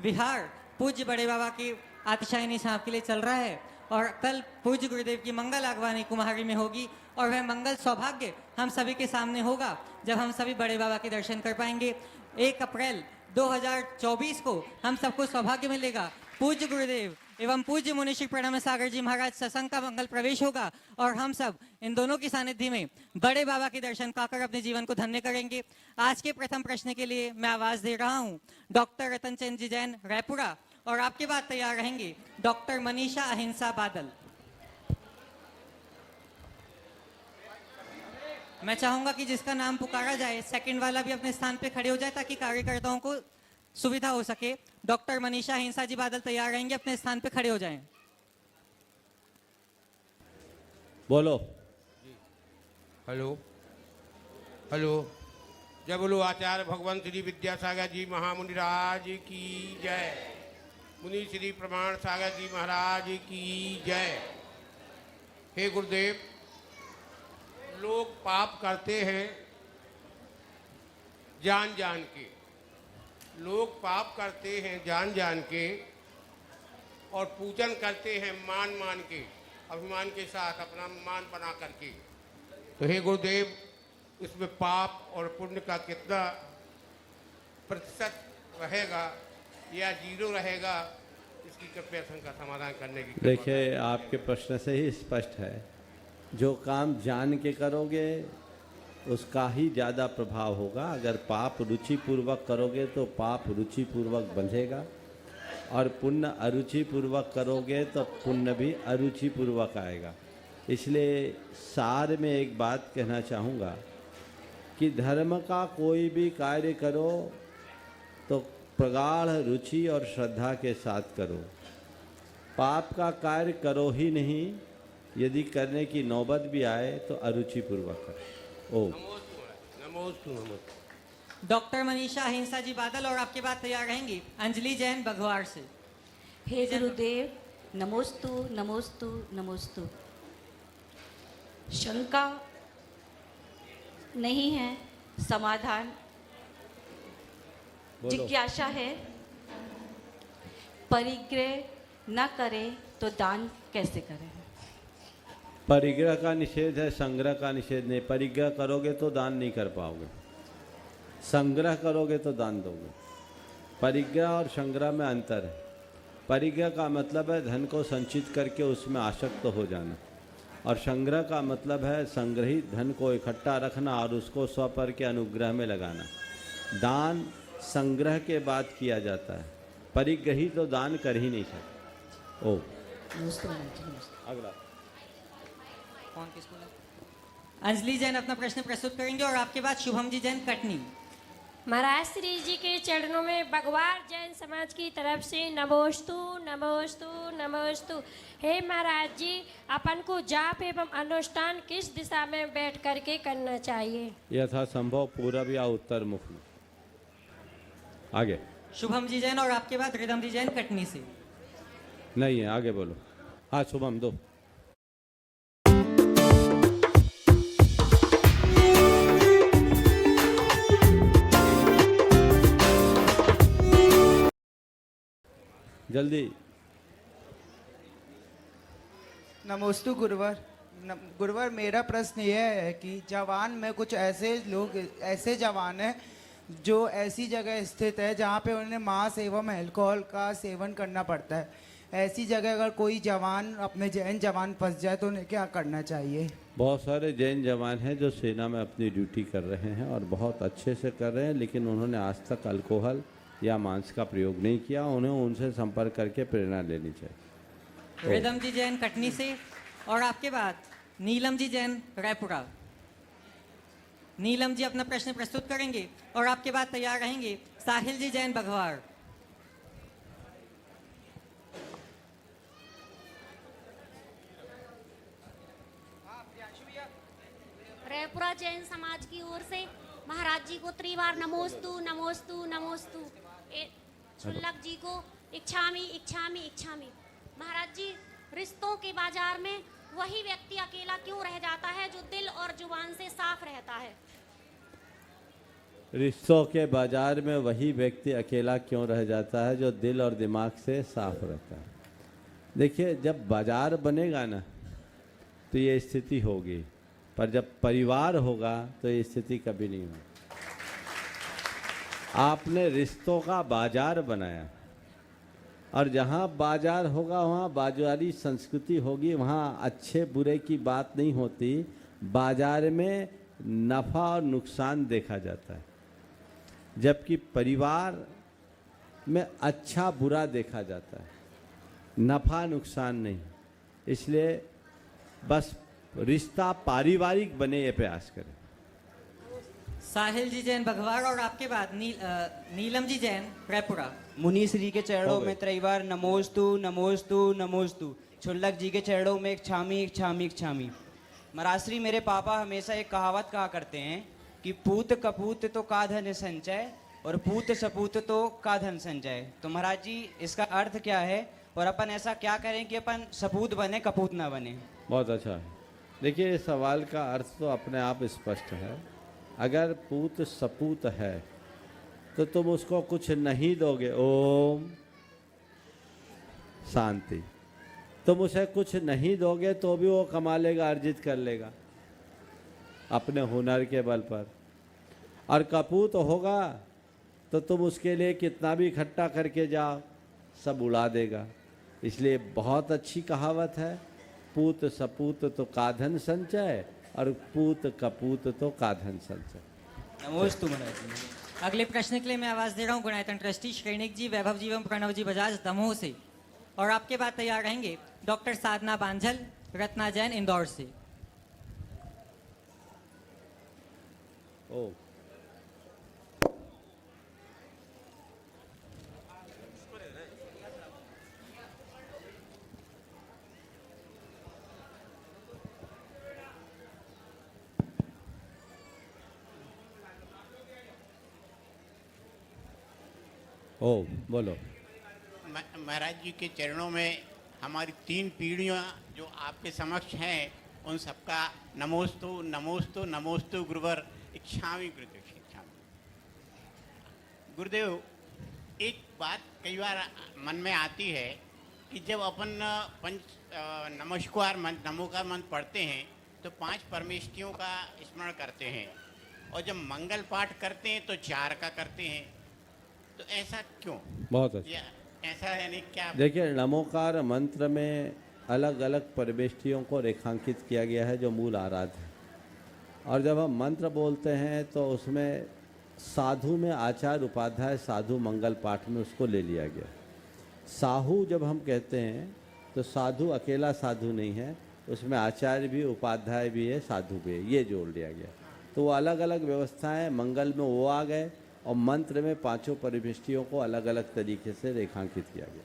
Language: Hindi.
विहार पूज्य बड़े बाबा की आतिशायनी साहब के लिए चल रहा है और कल पूज्य गुरुदेव की मंगल आगवानी कुम्हारी में होगी और वह मंगल सौभाग्य हम सभी के सामने होगा जब हम सभी बड़े बाबा के दर्शन कर पाएंगे। 1 अप्रैल 2024 को हम सबको सौभाग्य मिलेगा। पूज्य गुरुदेव एवं पूज्य मुनि श्री प्रणव सागर जी महाराज सत्संग का मंगल प्रवेश होगा और हम सब इन दोनों की सानिध्य में बड़े बाबा के दर्शन पाकर अपने जीवन को धन्य करेंगे। आज के प्रथम प्रश्न के लिए मैं आवाज दे रहा हूँ डॉक्टर रतन चंद जी जैन रायपुरा और आपके बाद तैयार रहेंगे डॉक्टर मनीषा अहिंसा बादल। मैं चाहूंगा कि जिसका नाम पुकारा जाए सेकंड वाला भी अपने स्थान पे खड़े हो जाए ताकि कार्यकर्ताओं को सुविधा हो सके। डॉक्टर मनीषा अहिंसा जी बादल तैयार रहेंगे, अपने स्थान पे खड़े हो जाएं। बोलो। Hello hello. जय बोलो आचार्य भगवान श्री विद्यासागर जी महामुनि राज की जय। मुनि श्री प्रमाण सागर जी महाराज की जय। हे गुरुदेव, लोग पाप करते हैं जान जान के, लोग पाप करते हैं जान जान के और पूजन करते हैं मान मान के, अभिमान के साथ अपना मान बना करके। तो हे गुरुदेव, इसमें पाप और पुण्य का कितना प्रतिशत रहेगा या जीरो रहेगा, इसकी कृपया शंका समाधान करने की। देखिए, आपके प्रश्न से ही स्पष्ट है, जो काम जान के करोगे उसका ही ज़्यादा प्रभाव होगा। अगर पाप रुचिपूर्वक करोगे तो पाप रुचिपूर्वक बंधेगा और पुण्य अरुचिपूर्वक करोगे तो पुण्य भी अरुचिपूर्वक आएगा। इसलिए सार में एक बात कहना चाहूँगा कि धर्म का कोई भी कार्य करो तो प्रगाढ़ रुचि और श्रद्धा के साथ करो। पाप का कार्य करो ही नहीं, यदि करने की नौबत भी आए तो अरुचिपूर्वक करो। ओ नमोस्तु नमोस्तु। डॉक्टर मनीषा अहिंसा जी बादल और आपके बाद तैयार रहेंगी अंजलि जैन बघवार से। हे गुरुदेव, नमोस्तु नमोस्तु नमोस्तु। शंका नहीं है, समाधान। जिज्ञासा है, परिग्रह न करें तो दान कैसे करें? परिग्रह का निषेध है, संग्रह का निषेध नहीं। परिग्रह करोगे तो दान नहीं कर पाओगे, संग्रह करोगे तो दान दोगे। परिग्रह और संग्रह में अंतर है। परिग्रह का मतलब है धन को संचित करके उसमें आसक्त हो जाना, और संग्रह का मतलब है संग्रहित धन को इकट्ठा रखना और उसको स्वपर के अनुग्रह में लगाना। दान संग्रह के बाद किया जाता है, परिग्रही तो दान कर ही नहीं सकते। ओ अगला कौन किसको लगा? अंजलि जैन अपना प्रश्न प्रस्तुत करेंगे और आपके बाद शुभम जी जैन कटनी। महाराज श्री जी के चरणों में बगवार जैन समाज की तरफ से नमोस्तु नमोस्तु नमोस्तु। हे महाराज जी, अपन को जाप एवं अनुष्ठान किस दिशा में बैठ करके करना चाहिए? यथा संभव पूरब या उत्तर मुख में। आगे शुभम जी जैन और आपके बाद रिदम जी जैन कटनी से। नहीं है, आगे बोलो। हाँ शुभम दो। जल्दी। नमोस्तु गुरुवर। गुरुवर, मेरा प्रश्न यह है कि जवान में कुछ ऐसे लोग, ऐसे जवान हैं जो ऐसी जगह स्थित है जहाँ पे उन्हें मांस एवं अल्कोहल का सेवन करना पड़ता है। ऐसी जगह अगर कोई जवान, अपने जैन जवान फंस जाए तो उन्हें क्या करना चाहिए? बहुत सारे जैन जवान हैं जो सेना में अपनी ड्यूटी कर रहे हैं और बहुत अच्छे से कर रहे हैं, लेकिन उन्होंने आज तक अल्कोहल या मांस का प्रयोग नहीं किया। उन्हें उनसे संपर्क करके प्रेरणा लेनी चाहिए। रिदम जी जैन कटनी से और आपके बाद नीलम जी जैन रायपुरा। नीलम जी अपना प्रश्न प्रस्तुत करेंगे और आपके बाद तैयार रहेंगे साहिल जी जैन बघवार। रायपुरा जैन समाज की ओर से महाराज जी को त्रिवार नमोस्तु नमोस्तु नमोस्तु। छुल्लक जी को इच्छामी इच्छामी इच्छामी। महाराज जी, रिश्तों के बाजार में वही व्यक्ति अकेला क्यों रह जाता है जो दिल और जुबान से साफ रहता है? रिश्तों के बाजार में वही व्यक्ति अकेला क्यों रह जाता है जो दिल और दिमाग से साफ रहता है। देखिए, जब बाजार बनेगा ना तो ये स्थिति होगी, पर जब परिवार होगा तो ये स्थिति कभी नहीं होगी। आपने रिश्तों का बाजार बनाया, और जहाँ बाजार होगा वहाँ बाजारी संस्कृति होगी, वहाँ अच्छे बुरे की बात नहीं होती, बाजार में नफ़ा और नुकसान देखा जाता है, जबकि परिवार में अच्छा बुरा देखा जाता है, नफ़ा नुकसान नहीं। इसलिए बस रिश्ता पारिवारिक बने, ये प्रयास करें। साहिल जी जैन भगवार और आपके बाद नीलम जी जैन रायपुरा। मुनि श्री के चरणों हो गए। में त्रैवार नमोस्तु नमोस्तु नमोस्तु। छुल्लक जी के चरणों में एक छामी एक छामी एक छामी। महाराज मेरे पापा हमेशा एक कहावत कहा करते हैं कि पूत कपूत तो का धन संचय और पूत सपूत तो का धन संचय। तो महाराज जी, इसका अर्थ क्या है और अपन ऐसा क्या करें कि अपन सपूत बने कपूत ना बने? बहुत अच्छा है। देखिए, इस सवाल का अर्थ तो अपने आप स्पष्ट है। अगर पूत सपूत है तो तुम उसको कुछ नहीं दोगे, ओम शांति, तुम उसे कुछ नहीं दोगे तो भी वो कमा लेगा, अर्जित कर लेगा अपने हुनर के बल पर। और कपूत होगा तो तुम उसके लिए कितना भी इकट्ठा करके जाओ, सब उड़ा देगा। इसलिए बहुत अच्छी कहावत है, पूत सपूत तो का धन संचय और पूत कपूत तो का धन संचय। नमोस्तु महाराज जी। अगले प्रश्न के लिए मैं आवाज दे रहा हूँ गुणायतन ट्रस्टी श्रेणिक जी, वैभव जी एवं प्रणव जी बजाज दमोह से, और आपके बाद तैयार रहेंगे डॉक्टर साधना बांझल रत्ना जैन इंदौर से। ओ बोलो। महाराज जी के चरणों में हमारी 3 पीढ़ियाँ जो आपके समक्ष हैं, उन सबका नमोस्तु नमोस्तु नमोस्तु गुरुवर इच्छामि गुरुदेव इच्छामि। गुरुदेव, एक बात कई बार मन में आती है कि जब अपन नमस्कार मंत्र नमोकार मंत्र पढ़ते हैं तो 5 परमेष्ठियों का स्मरण करते हैं, और जब मंगल पाठ करते हैं तो 4 का करते हैं। तो ऐसा क्यों? बहुत अच्छा। ऐसा यानी क्या? देखिए, नमोकार मंत्र में अलग अलग परमेष्ठियों को रेखांकित किया गया है जो मूल आराध्य है, और जब हम मंत्र बोलते हैं तो उसमें साधु में आचार्य उपाध्याय साधु मंगल पाठ में उसको ले लिया गया। साहू जब हम कहते हैं तो साधु अकेला साधु नहीं है, उसमें आचार्य भी उपाध्याय भी है साधु भी है, ये जोड़ लिया गया। तो वो अलग अलग व्यवस्थाएं मंगल में वो आ गए, और मंत्र में 5 परिभिष्टियों को अलग अलग तरीके से रेखांकित किया गया।